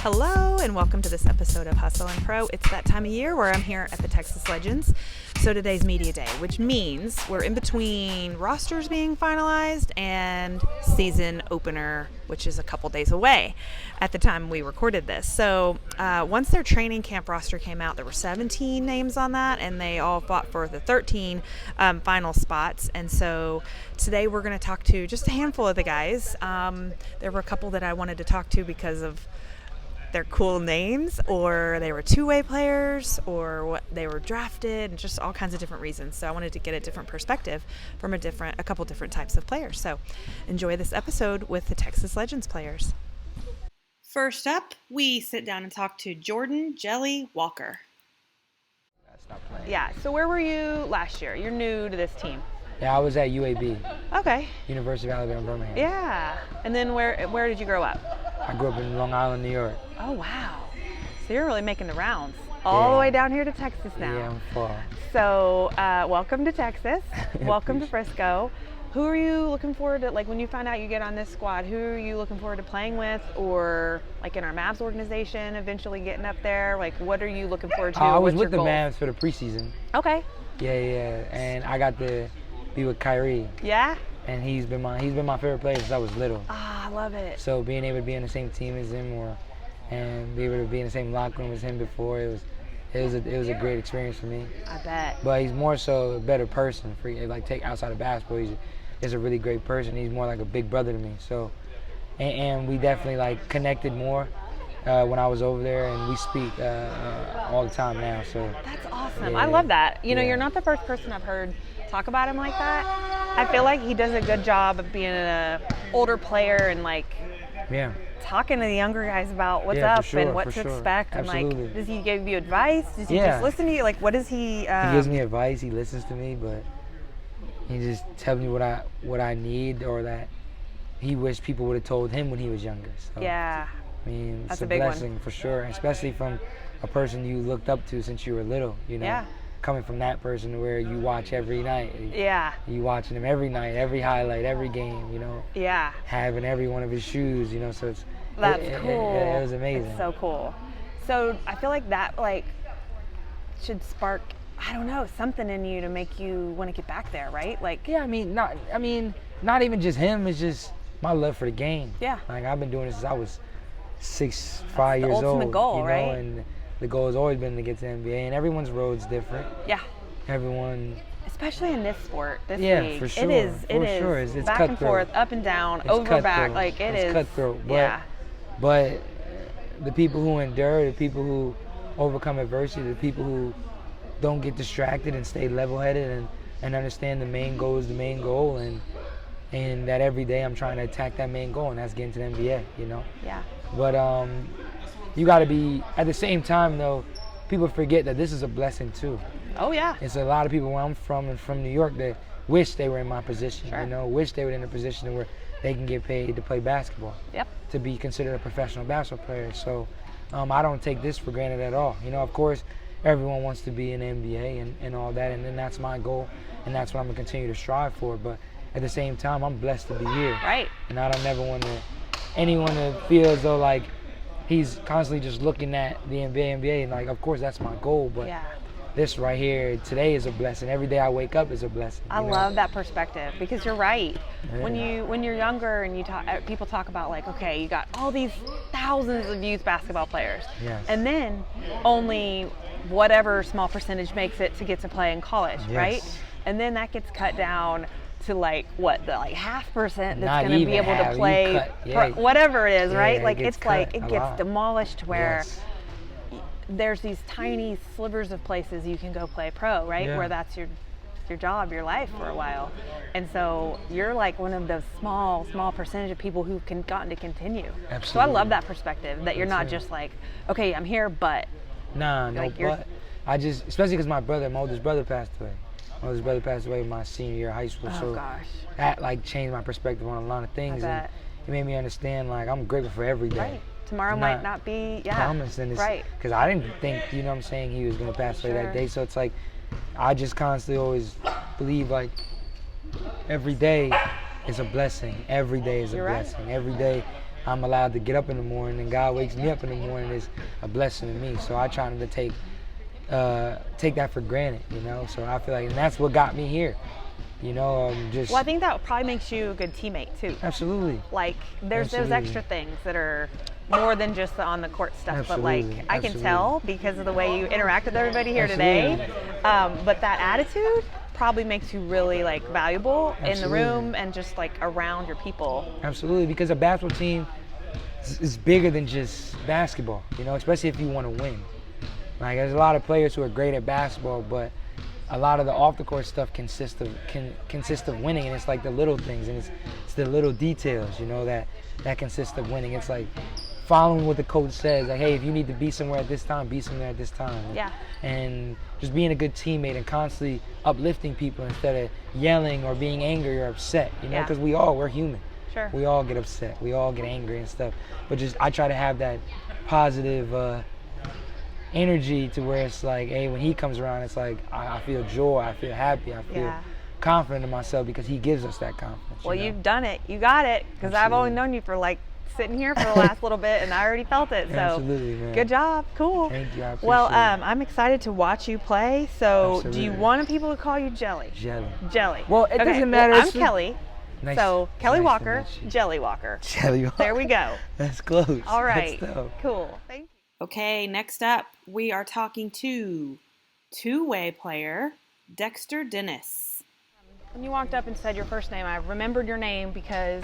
Hello and welcome to this episode of Hustle and Pro. It's that time of year where I'm here at the Texas Legends. So today's media day, which means we're in between rosters being finalized and season opener, which is a couple days away at the time we recorded this. So once their training camp roster came out, there were 17 names on that, and they all fought for the 13 final spots. And so today we're going to talk to just a handful of the guys. There were a couple that I wanted to talk to because of their cool names, or they were two-way players, or what they were drafted, and just all kinds of different reasons. So I wanted to get a different perspective from a couple different types of players. So enjoy this episode with the Texas Legends players. First up, we sit down and talk to Jordan Jelly Walker. Yeah, so where were you last year? You're new to this team. Yeah, I was at UAB. Okay. University of Alabama, Birmingham. Yeah. And then where did you grow up? I grew up in Long Island, New York. Oh, wow. So you're really making the rounds all the way down here to Texas now. Yeah, I'm far. So welcome to Texas. Welcome to Frisco. Who are you looking forward to, like when you find out you get on this squad, who are you looking forward to playing with, or like in our Mavs organization eventually getting up there? Like what are you looking forward to? I was What's with the your goal? Mavs for the preseason. Okay. Yeah. And I got to be with Kyrie. Yeah? And he's been my favorite player since I was little. Ah, I love it. So being able to be on the same team as him, and be able to be in the same locker room as him before, it was a great experience for me. I bet. But he's more so a better person. Take outside of basketball, he's a really great person. He's more like a big brother to me. So, and we definitely connected more when I was over there, and we speak all the time now. So that's awesome. Yeah, I love that. You're not the first person I've heard talk about him like that. I feel like he does a good job of being an older player and talking to the younger guys about what's up and what to expect. Absolutely. And does he give you advice? Does he just listen to you? What does he? He gives me advice. He listens to me, but he just tells me what I need, or that he wished people would have told him when he was younger. So, yeah. I mean, that's it's a blessing for sure, especially from a person you looked up to since you were little. Yeah. Coming from that person where you watch every night. Yeah. You watching him every night, every highlight, every game, Yeah. Having every one of his shoes, so that's cool. It was amazing. It's so cool. So I feel like that should spark, I don't know, something in you to make you want to get back there, right? Not even just him, it's just my love for the game. Yeah. I've been doing this since I was 5 years old. The ultimate goal, right? And the goal has always been to get to the NBA, and everyone's road's different. Yeah. Especially in this sport, this league. For sure. It is. It's back cutthroat. And forth, up and down, it's over, cutthroat. back. It's cutthroat. But the people who endure, the people who overcome adversity, the people who don't get distracted and stay level-headed and understand the main goal is the main goal, and that every day I'm trying to attack that main goal, and that's getting to the NBA, Yeah. But you got to be, at the same time, though, people forget that this is a blessing, too. Oh, yeah. It's a lot of people where I'm from and from New York that wish they were in my position, Sure. Wish they were in a position where they can get paid to play basketball. Yep. To be considered a professional basketball player. So I don't take this for granted at all. Of course, everyone wants to be in the NBA and all that, and then that's my goal, and that's what I'm going to continue to strive for. But at the same time, I'm blessed to be here. Right. And I don't ever want anyone to feel as though he's constantly just looking at the NBA, and of course that's my goal, but this right here today is a blessing. Every day I wake up is a blessing. I love that perspective, because you're right. Yeah. When you're younger and people talk about okay, you got all these thousands of youth basketball players, yes. and then only whatever small percentage makes it to get to play in college, yes. right? And then that gets cut down to the 0.5% that's Not going to be able to play whatever it is, right? It gets demolished where yes. there's these tiny slivers of places you can go play pro, right? Yeah. Where that's your job, your life for a while. And so you're one of those small percentage of people who gotten to continue. Absolutely. So I love that perspective, that you're not just okay, I'm here, but. Nah, no, but especially because my oldest brother passed away. My oldest brother passed away my senior year of high school. Oh, gosh. That changed my perspective on a lot of things. And it made me understand I'm grateful for every day. Right. Tomorrow might not be, promised in this, right. Because I didn't think, he was going to pass away that day. So it's I just constantly always believe every day is a blessing. Every day is a blessing. Right. Every day I'm allowed to get up in the morning and God wakes me up in the morning is a blessing to me. So I try not to take that for granted, you know. So I feel like, and that's what got me here, you know. Well, I think that probably makes you a good teammate too. Absolutely. Like there's those extra things that are more than just the on the court stuff. Absolutely. But like I can tell because of the way you interact with everybody here Absolutely. today. But that attitude probably makes you really like valuable in the room and just like around your people. Absolutely, because a basketball team is bigger than just basketball, you know, especially if you want to win. Like there's a lot of players who are great at basketball, but a lot of the off the court stuff consist of winning, and it's like the little things, and it's the little details, you know, that consist of winning. It's like following what the coach says, like, hey, if you need to be somewhere at this time, be somewhere at this time. Yeah. And just being a good teammate and constantly uplifting people instead of yelling or being angry or upset, you know, because we're human. Sure. We all get upset, we all get angry and stuff, but just I try to have that positive energy to where it's like, hey, when he comes around, it's like I feel joy, I feel happy, I feel confident in myself because he gives us that confidence. Well, you know? you've done it. You got it. Because I've only known you for like sitting here for the last little bit, and I already felt it. So Absolutely, man. Good job. Cool. Thank you. I appreciate Well, it. I'm excited to watch you play. So Absolutely. do you want people to call you Jelly? Jelly. Jelly. Well, it doesn't matter. Well, I'm Kelly. Nice, So Kelly nice to Walker, meet you. Jelly Walker. Jelly Walker. There we go. That's close. All right. That's dope. Cool. Thank you. Okay, next up, we are talking to two-way player Dexter Dennis. When you walked up and said your first name, I remembered your name because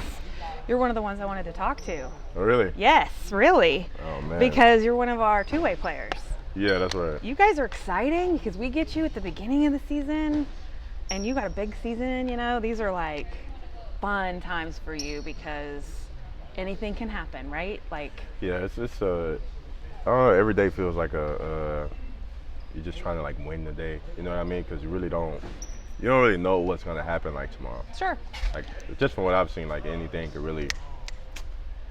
you're one of the ones I wanted to talk to. Oh, really? Yes, really. Oh, man. Because you're one of our two-way players. Yeah, that's right. You guys are exciting because we get you at the beginning of the season and you got a big season, you know. These are like fun times for you because anything can happen, right? Like, Yeah, it's I don't know, every day feels like you're just trying to like win the day, you know what I mean? Because you don't really know what's gonna happen like tomorrow. sure. Like just from what I've seen, like anything could really,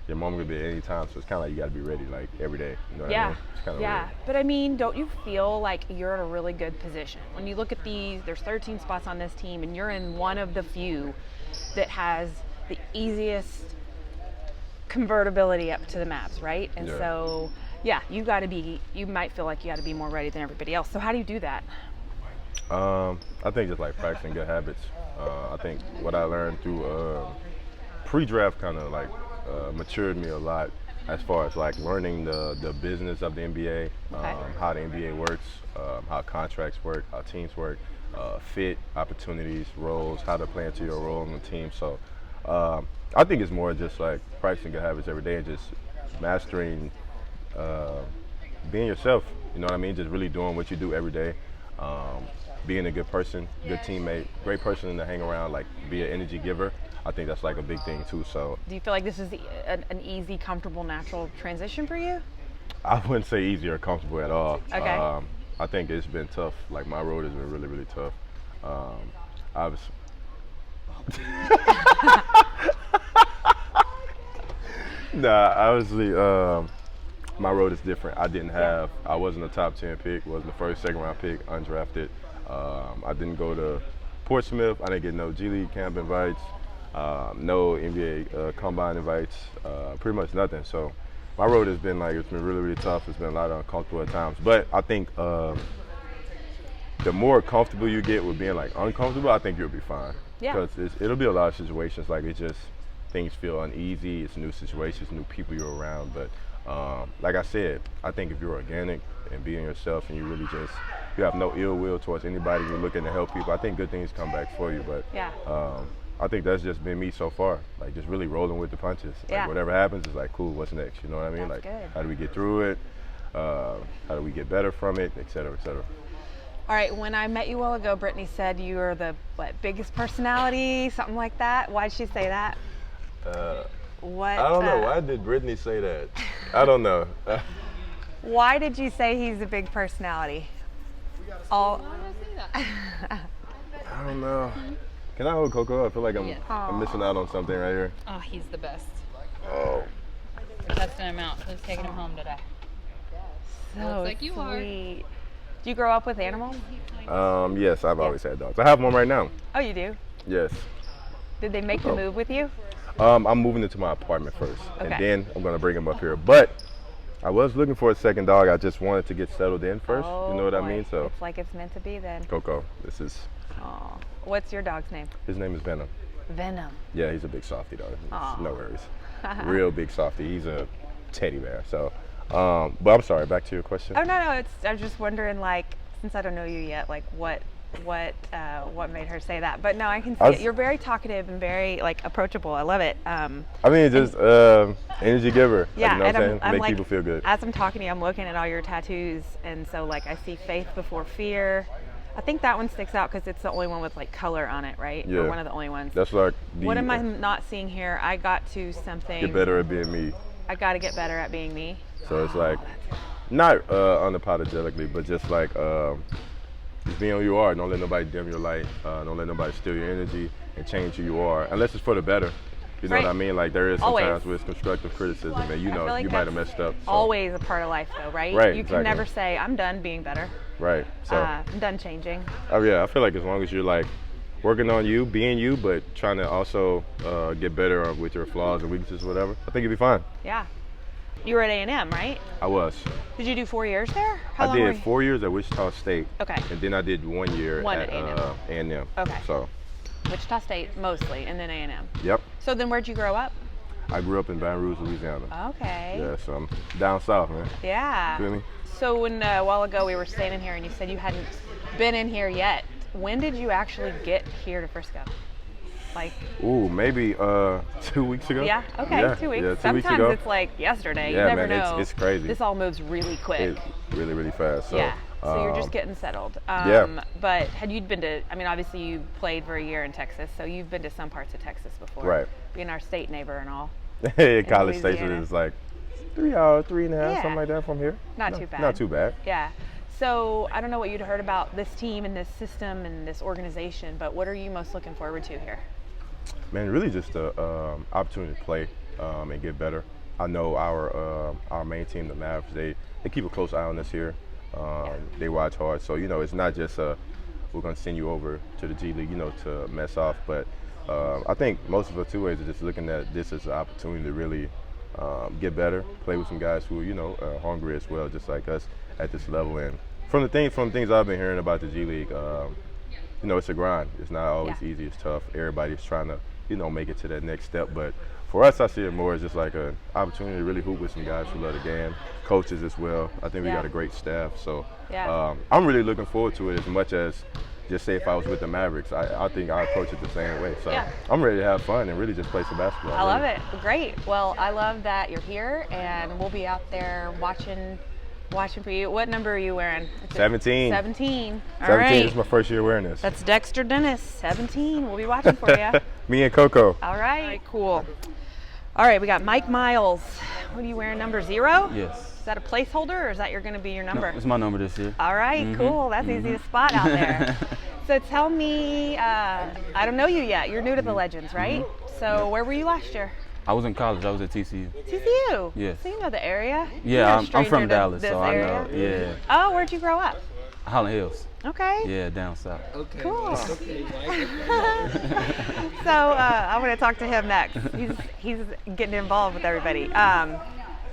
your moment could be at any time. So it's kind of like you gotta be ready like every day. You know what I mean? It's kind of weird. But I mean, don't you feel like you're in a really good position? When you look at there's 13 spots on this team and you're in one of the few that has the easiest convertibility up to the Mavs, right? And so, you might feel like you got to be more ready than everybody else. So how do you do that? I think just like practicing good habits. I think what I learned through pre-draft kind of like matured me a lot as far as like learning the business of the NBA, how the NBA works, how contracts work, how teams work, fit, opportunities, roles, how to play into your role on the team. So I think it's more just like practicing good habits every day and just mastering being yourself, you know what I mean? Just really doing what you do every day. Being a good person, good teammate, great person to hang around, like be an energy giver. I think that's like a big thing too. So Do you feel like this is an easy, comfortable, natural transition for you? I wouldn't say easy or comfortable at all. Okay. I think it's been tough. Like my road has been really, really tough. Obviously. Nah, obviously, my road is different. I wasn't a top 10 pick, wasn't the first, second round pick, undrafted. I didn't go to Portsmouth. I didn't get no G League camp invites, no NBA combine invites, pretty much nothing. So my road has been it's been really, really tough. It's been a lot of uncomfortable at times. But I think the more comfortable you get with being like uncomfortable, I think you'll be fine. Yeah. Because it'll be a lot of situations like things feel uneasy. It's new situations, new people you're around. But like I said, I think if you're organic and being yourself and you have no ill will towards anybody, you're looking to help people, I think good things come back for you. But I think that's just been me so far, like just really rolling with the punches. Like whatever happens is like, cool, what's next? You know what I mean? That's like, good. how do we get through it? How do we get better from it, et cetera, et cetera. All right, when I met you a while ago, Brittany said you were the biggest personality, something like that. Why'd she say that? What? I don't know. Why did Brittany say that? I don't know. Why did you say he's a big personality? Why did I say that? I don't know. Can I hold Coco? I feel like I'm missing out on something right here. Oh, he's the best. Oh. We're testing him out. Who's taking him home today? So Looks like you are. sweet. Do you grow up with animals? Yes, I've always had dogs. I have one right now. Oh, you do? Yes. Did they make the move with you? I'm moving into my apartment first, and Okay. then I'm gonna bring him up here. But I was looking for a second dog. I just wanted to get settled in first. Oh, You know what I boy. mean? So It's like it's meant to be then. Coco, this is Aw. What's your dog's name? his name is Venom. Venom. Yeah, he's a big softie though. Aw. No worries. Real big softie. He's a teddy bear. So, but I'm sorry. Back to your question. Oh no, it's I was just wondering, like, since I don't know you yet, like what made her say that? But no, I can see it. You're very talkative and very like approachable. I love it. I mean, just energy giver. Yeah, you know what and I'm saying? I'm Make like, people feel good. as I'm talking to you, I'm looking at all your tattoos, and so like I see faith before fear. I think that one sticks out because it's the only one with like color on it, right? Yeah. Or one of the only ones. That's like What am I not seeing here? I got to something. get better at being me. I got to get better at being me. So it's like, not unapologetically, but just like, just being who you are. Don't let nobody dim your light. Don't let nobody steal your energy and change who you are, unless it's for the better. You know Right. what I mean? Like there is Always. sometimes with constructive criticism, and you I know feel like you might have that's messed up. So. Always a part of life, though, right? Right, You can exactly. never say, I'm done being better. Right. So I'm done changing. oh yeah, I feel like as long as you're like working on you, being you, but trying to also get better with your flaws and weaknesses, whatever, I think you'll be fine. Yeah. You were at A&M, right? I was. Did you do 4 years there? How I long were did you? 4 years at Wichita State. Okay. And then I did 1 year One at at A&M. A&M. Okay. So, Wichita State mostly, and then A&M. yep. So then where'd you grow up? I grew up in Baton Rouge, Louisiana. Okay. Yeah, so I'm down south, man. Yeah. Feel me? So when a while ago we were standing here and you said you hadn't been in here yet, when did you actually get here to Frisco? Like, Ooh, maybe 2 weeks ago. yeah, okay, Yeah, 2 weeks. Yeah, 2 Sometimes weeks ago. it's like yesterday. Yeah, You never man, know. it's crazy. This all moves really quick. It's really, really fast. So, yeah. So you're just um, getting settled. yeah. But had you been to, I mean, obviously you played for a year in Texas, so you've been to some parts of Texas before. Right. Being our state neighbor and all. College Station Louisiana. is like 3 hours, 3.5, Yeah. something like that from here. Not No, too bad. Not too bad. Yeah. So I don't know what you'd heard about this team and this system and this organization, but what are you most looking forward to here? Man, really just the opportunity to play and get better. I know our main team, the Mavs, they keep a close eye on us here. They watch hard, so you know it's not just we're gonna send you over to the G League, you know, to mess off. But I think most of us two ways are just looking at this as an opportunity to really get better, play with some guys who you know are hungry as well, just like us at this level. And from the things I've been hearing about the G League, you know, it's a grind. It's not always Yeah. easy. It's tough. Everybody's trying to, you know, make it to that next step. But for us, I see it more as just like an opportunity to really hoop with some guys who love the game, coaches as well. I think we Yeah. got a great staff. So Yeah. I'm really looking forward to it as much as just say if I was with the Mavericks. I think I approach it the same way. So Yeah. I'm ready to have fun and really just play some basketball. I love really. it. Great. Well, I love that you're here, and we'll be out there watching for you. What number are you wearing? 17. 17. All 17 right. is my first year wearing this. That's Dexter Dennis, 17. We'll be watching for you. Me and Coco. All right. Cool. All right, we got Mike Miles. What are you wearing, number 0? Yes. Is that a placeholder, or is that going to be your number? No, it's my number this year. All right, cool. That's easy to spot out there. So tell me, I don't know you yet. You're new to the Legends, right? So where were you last year? I was in college. I was at TCU. TCU. Yes. So you know the area. You're Yeah, not a I'm stranger from to Dallas, this so I area. know. Yeah, Oh, where'd you grow up? Holland Hills. Okay. Yeah, down south. Okay. Cool. Okay, Mike. So I want to talk to him next. He's getting involved with everybody.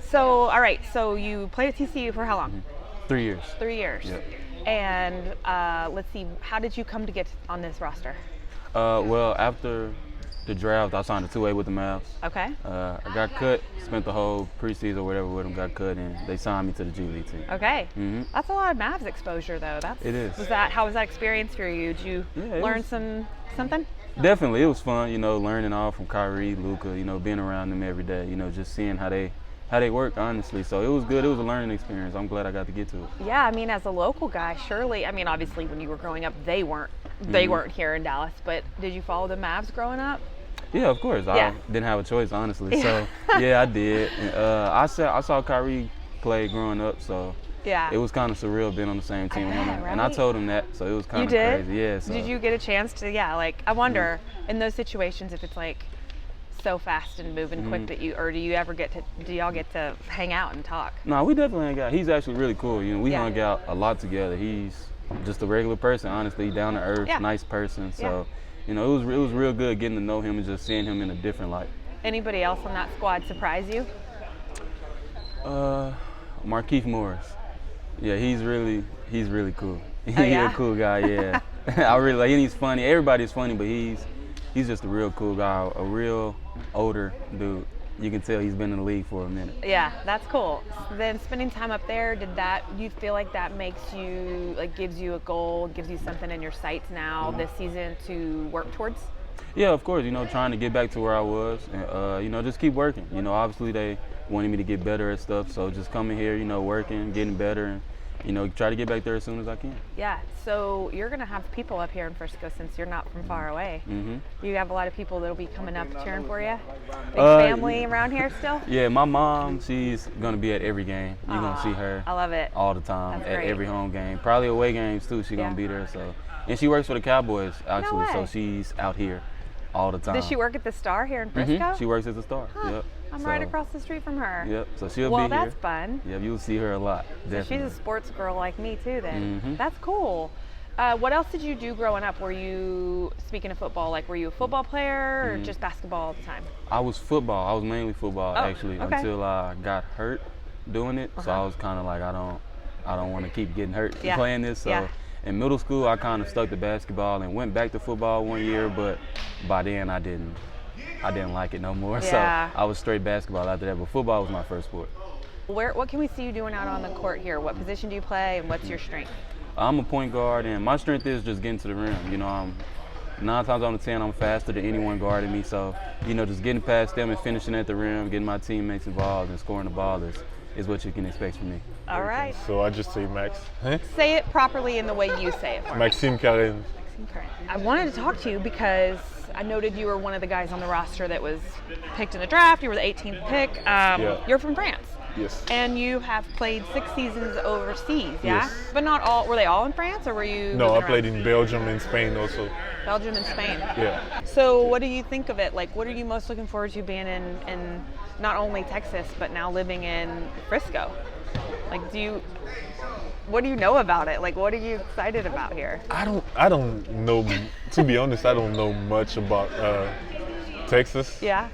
So all right. So you played at TCU for how long? 3 years. 3 years. Yep. And let's see. How did you come to get on this roster? Well, after the draft, I signed a 2-way with the Mavs. Okay. I got cut, spent the whole preseason or whatever with them, got cut, and they signed me to the G League team. Okay. Mhm. That's a lot of Mavs exposure, though. It is. How was that experience for you? Did you Yeah, it learn was- something? Definitely, it was fun, you know, learning all from Kyrie, Luka, you know, being around them every day, you know, just seeing how they work, honestly. So it was good. It was a learning experience. I'm glad I got to get to it. Yeah, I mean, as a local guy, surely. I mean, obviously, when you were growing up, they weren't here in Dallas. But did you follow the Mavs growing up? Yeah, of course. Yeah. I didn't have a choice, honestly. So, yeah, I did. And, I saw Kyrie play growing up, so Yeah. it was kind of surreal being on the same team with him. bet, And I right? told him that, so it was kind You of did? crazy. Yeah. So. Did you get a chance to? Yeah, like I wonder in those situations if it's like so fast and moving quick that do y'all get to hang out and talk? No, we definitely hung out. He's actually really cool. You know, we Yeah. hung out a lot together. He's just a regular person, honestly, down to earth, Yeah. nice person. So, Yeah. you know, it was real good getting to know him and just seeing him in a different light. Anybody else on that squad surprise you? Markeith Morris. Yeah, he's really cool. He's yeah? a cool guy. Yeah, I really like. And he's funny. Everybody's funny, but he's just a real cool guy. A real older dude. You can tell he's been in the league for a minute. Yeah, that's cool. Then spending time up there, you feel like that makes you, like, gives you a goal, gives you something in your sights now this season to work towards? Yeah, of course. Trying to get back to where I was, and just keep working. Obviously they wanted me to get better at stuff, so just coming here, working, getting better, and try to get back there as soon as I can. Yeah. So you're gonna have people up here in Frisco since you're not from far away. Mm-hmm. You have a lot of people that'll be coming up cheering for you. Big family around here still. Yeah, my mom, she's gonna be at every game. You're gonna see her. I love it. All the time. That's at great. every home game, probably away games too. She's gonna be there. So, and she works for the Cowboys actually. way. So she's out here all the time. Does she work at the Star here in Frisco? Mm-hmm. She works at the Star. Huh. Yep. I'm right across the street from her. Yep. So she'll Well, be here. that's fun. Yep. You'll see her a lot. So Definitely. she's a sports girl like me too then. Mhm. That's cool. What else did you do growing up? Were you, speaking of football, like were you a football player or just basketball all the time? I was football. I was mainly football actually okay. until I got hurt doing it. So I was kind of like, I don't want to keep getting hurt playing this. So in middle school, I kind of stuck to basketball and went back to football one year, but by then I didn't like it no more. Yeah. So I was straight basketball after that. But football was my first sport. What can we see you doing out on the court here? What position do you play and what's your strength? I'm a point guard, and my strength is just getting to the rim. I'm 9 times out of 10, I'm faster than anyone guarding me. So, just getting past them and finishing at the rim, getting my teammates involved and scoring the ball is what you can expect from me. All right. So I just say Max. Huh? Say it properly in the way you say it for me. Maxime Carene. Maxime Carene. I wanted to talk to you because I noted you were one of the guys on the roster that was picked in the draft. You were the 18th pick. You're from France. Yes. And you have played 6 seasons overseas, yeah? Yes. But not all, were they all in France or were you? No, I moving played around? in Belgium and Spain also. Belgium and Spain. Yeah. So what do you think of it? Like, what are you most looking forward to being in not only Texas, but now living in Frisco? Like, what do you know about it? Like, what are you excited about here? I don't know, to be honest, I don't know much about Texas. Yeah.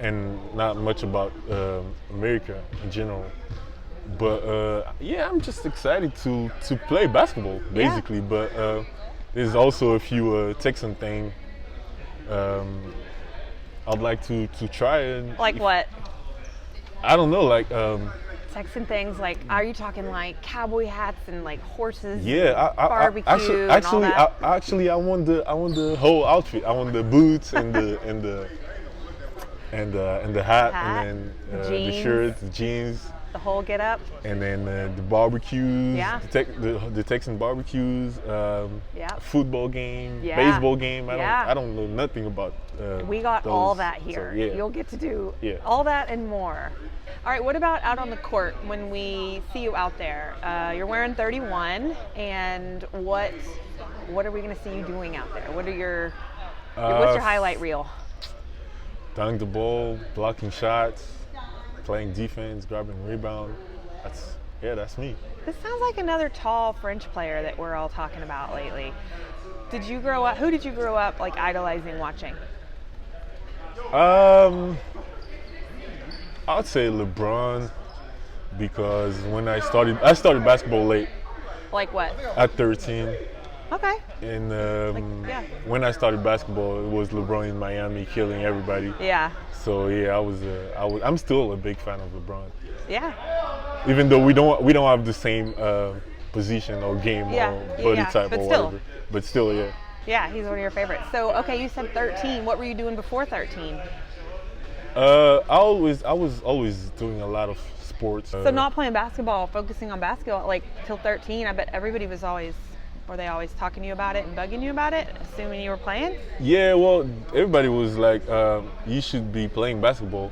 And not much about America in general. But I'm just excited to play basketball, basically. Yeah. But there's also a few Texan thing I'd like to try. And Like what? I don't know, like Texan things, like, are you talking like cowboy hats and like horses? yeah, barbecue and all actually, I want the whole outfit. I want the boots and the hat, and then the jeans. shirt, the jeans, the whole get up. and then the barbecues, Yeah. the Texan barbecues, football game, Yeah. baseball game. Yeah. I don't know nothing about. We got those, all that here. So, yeah. You'll get to do Yeah. all that and more. All right, what about out on the court when we see you out there? You're wearing 31, and what are we going to see you doing out there? What's your highlight reel? Dunk the ball, blocking shots, playing defense, grabbing rebound. That's me. This sounds like another tall French player that we're all talking about lately. Who did you grow up like idolizing, watching? I'd say LeBron, because when I started basketball late Like what? at 13. Okay. And yeah. when I started basketball, it was LeBron in Miami killing everybody. Yeah. So yeah, I'm still a big fan of LeBron. Yeah. Even though we don't have the same position or game or body type but or still. whatever. But still, yeah. Yeah, he's one of your favorites. So, okay, you said 13. What were you doing before 13? I was always doing a lot of sports. So not playing basketball, focusing on basketball, like till 13. I bet everybody were they always talking to you about it and bugging you about it, assuming you were playing? Yeah, well, everybody was like, you should be playing basketball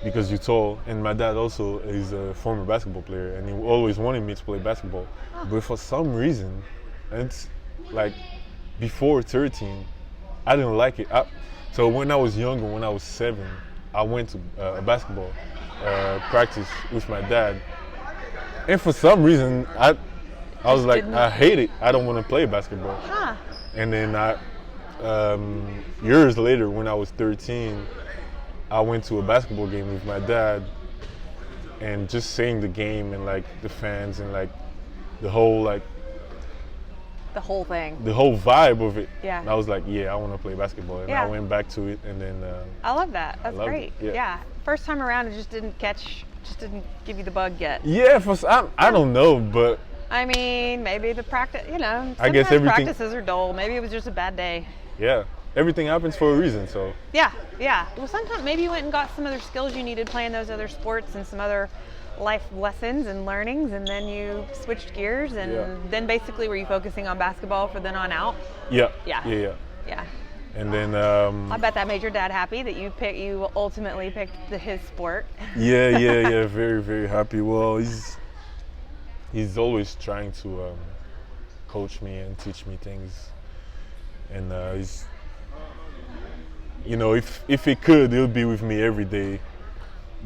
because you're tall. And my dad also is a former basketball player, and he always wanted me to play basketball. But for some reason, it's like before 13, I didn't like it. So when I was younger, when I was 7, I went to a basketball practice with my dad. And for some reason, I was like, I hate it. I don't want to play basketball. Huh. And then years later, when I was 13, I went to a basketball game with my dad, and just seeing the game and like the fans and like the whole thing. the whole vibe of it. Yeah. And I was like, yeah, I want to play basketball, and Yeah. I went back to it, and then I love that. That's loved great. it, yeah. First time around, it just didn't give you the bug yet. yeah, I don't know, but I mean, maybe the practice, I guess sometimes everything- practices are dull. Maybe it was just a bad day. yeah, everything happens for a reason. So Yeah. Well, sometimes maybe you went and got some other skills you needed playing those other sports and some other life lessons and learnings, and then you switched gears, and Yeah. then basically were you focusing on basketball from then on out? yeah. Yeah. And then I bet that made your dad happy that you ultimately picked his sport. yeah, very, very happy. Well, he's always trying to coach me and teach me things, and he's, if he could, he'll be with me every day.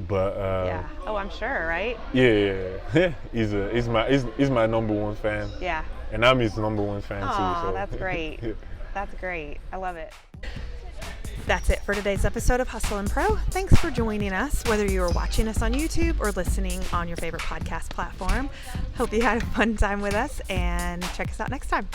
But Yeah. Oh, I'm sure, right? yeah. he's my number one fan, Yeah. and I'm his number one fan too. Oh, So that's great. Yeah. That's great. I love it. That's it for today's episode of Hustle and Pro. Thanks for joining us, whether you are watching us on YouTube or listening on your favorite podcast platform. Hope you had a fun time with us, and check us out next time.